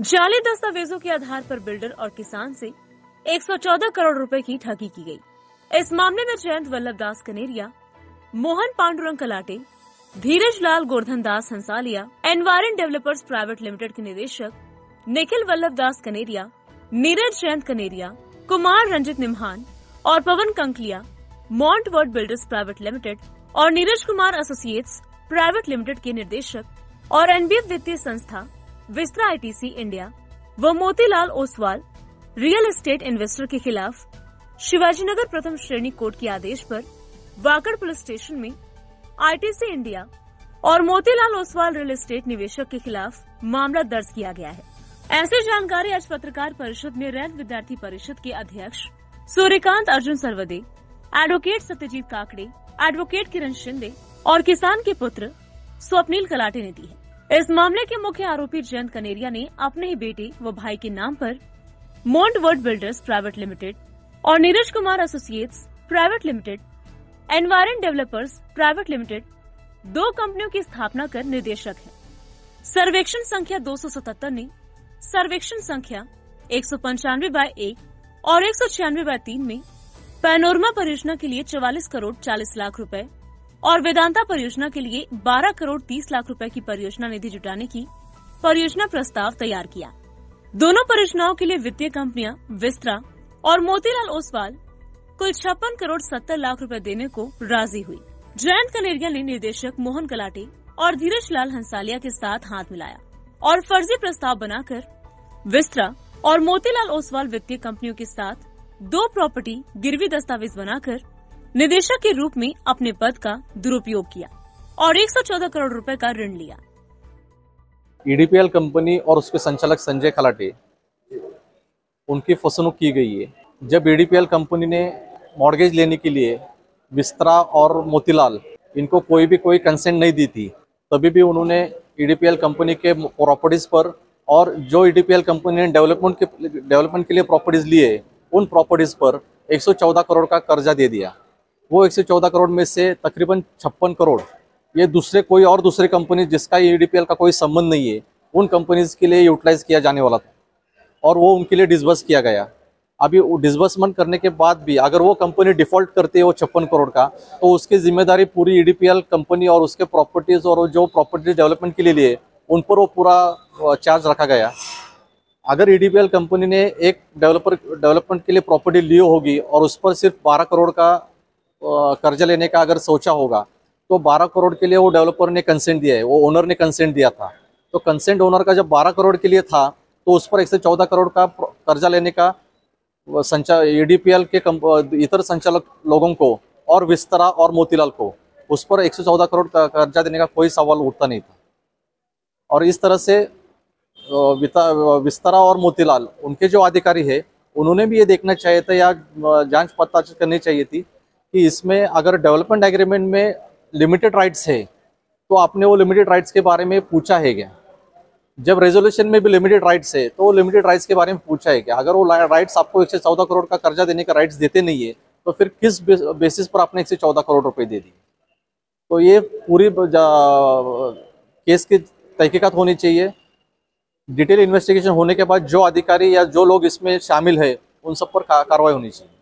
जाली दस्तावेजों के आधार पर बिल्डर और किसान से 114 करोड़ रुपए की ठगी की गई। इस मामले में जयंत वल्लभ दास कनेरिया, मोहन पांडुरंग कलाटे, धीरज लाल गोवर्धन दास हंसालिया, एनवायरन डेवलपर्स प्राइवेट लिमिटेड के निदेशक निखिल वल्लभ दास कनेरिया, नीरज जयंत कनेरिया, कुमार रंजित निम्हान और Pavan Kankaliya, Mont Word builders private limited और Neeraj Kumar associates private limited के निर्देशक और एनबीएफ वित्तीय संस्था विस्त्रा आईटीसी इंडिया व Motilal Oswal real estate investor के खिलाफ शिवाजीनगर प्रथम श्रेणी कोर्ट के आदेश पर वाकड़ पुलिस स्टेशन में आईटीसी इंडिया और मोतीलाल ओसवाल रियल एस्टेट निवेशक के खिलाफ मामला दर्ज किया गया है। ऐसी जानकारी आज पत्रकार परिषद में रैंत विद्यार्थी परिषद के अध्यक्ष सूर्यकांत अर्जुन सरवदे, एडवोकेट सत्यजीत काकड़े, एडवोकेट किरण शिंदे और किसान के पुत्र स्वप्निल कलाटे ने दी है। इस मामले के मुख्य आरोपी जयंत कनेरिया ने अपने ही बेटे व भाई के नाम पर Mont Word builders private limited और Neeraj Kumar associates private limited, Environ developers private limited दो कंपनियों की स्थापना कर निर्देशक है। सर्वेक्षण संख्या 277 ने सर्वेक्षण संख्या 195/1 और 196/3 में पैनोरमा परियोजना के लिए 44 करोड़ 40 लाख रुपए और वेदांता परियोजना के लिए 12 करोड़ 30 लाख रुपए की परियोजना निधि जुटाने की परियोजना प्रस्ताव तैयार किया। दोनों परियोजनाओं के लिए वित्तीय कंपनियां विस्त्रा और मोतीलाल ओसवाल कुल 56 करोड़ 70 लाख रुपए देने को राजी हुई। जयंत कनेरिया ने निर्देशक मोहन कलाटे और धीरज लाल हंसालिया के साथ हाथ मिलाया और फर्जी प्रस्ताव बनाकर विस्त्रा और मोतीलाल ओसवाल वित्तीय कंपनियों के साथ दो प्रॉपर्टी गिरवी दस्तावेज बनाकर निदेशक के रूप में अपने पद का दुरुपयोग किया और 114 करोड़ रुपए का ऋण लिया। ईडीपीएल कंपनी और उसके संचालक संजय खलाटे उनकी फसनुक की गई है। जब ईडीपीएल कंपनी ने मॉर्गेज लेने के लिए विस्त्रा और मोतीलाल इनको कोई कंसेंट नहीं दी थी, तभी भी उन्होंने ईडीपीएल कंपनी के प्रॉपर्टीज पर और जो ईडीपीएल कंपनी ने डेवलपमेंट के लिए प्रॉपर्टीज लिए उन प्रॉपर्टीज पर 114 करोड़ का कर्जा दे दिया। वो 114 करोड़ में से तकरीबन 56 करोड़ ये दूसरे कंपनी जिसका ईडीपीएल का कोई संबंध नहीं है उन कंपनीज के लिए यूटिलाइज किया जाने वाला था और वो उनके लिए डिसबर्स किया गया। अभी डिसबर्समेंट करने के बाद भी अगर वो कंपनी डिफॉल्ट करती है वो 56 करोड़ का, तो उसकी जिम्मेदारी पूरी ईडीपीएल कंपनी और उसके प्रॉपर्टीज और जो प्रॉपर्टी डेवलपमेंट के लिए लिए उन पर वो पूरा चार्ज रखा गया। अगर ईडीपीएल कंपनी ने एक डेवलपमेंट के लिए प्रॉपर्टी ली होगी और उस पर सिर्फ 12 करोड़ का कर्जा लेने का अगर सोचा होगा, तो 12 करोड़ के लिए वो डेवलपर ने कंसेंट दिया है, वो ओनर ने कंसेंट दिया था। तो कंसेंट ओनर का जब 12 करोड़ के लिए था तो उस पर 114 करोड़ का कर्जा लेने का ईडीपीएल के इतर संचालक लोगों को और विस्तारा और मोतीलाल को उस पर 114 करोड़ का कर्जा देने का कोई सवाल उठता नहीं था। और इस तरह से विस्तारा और मोतीलाल उनके जो अधिकारी है उन्होंने भी ये देखना चाहिए था या जांच पड़ताल करनी चाहिए थी कि इसमें अगर डेवलपमेंट एग्रीमेंट में लिमिटेड राइट्स है तो आपने वो लिमिटेड राइट्स के बारे में पूछा है क्या? जब रेजोल्यूशन में भी लिमिटेड राइट्स है तो वो लिमिटेड राइट्स के बारे में पूछा है क्या? अगर वो राइट्स आपको 114 करोड़ का कर्जा देने का राइट्स देते नहीं है तो फिर किस बेसिस पर आपने 114 करोड़ रुपए दे दी? तो ये पूरी केस की तहकीकात होनी चाहिए। डिटेल इन्वेस्टिगेशन होने के बाद जो अधिकारी या जो लोग इसमें शामिल है उन सब पर कार्रवाई होनी चाहिए।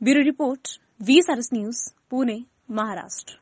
Bureau report, VSRS news, Pune, Maharashtra.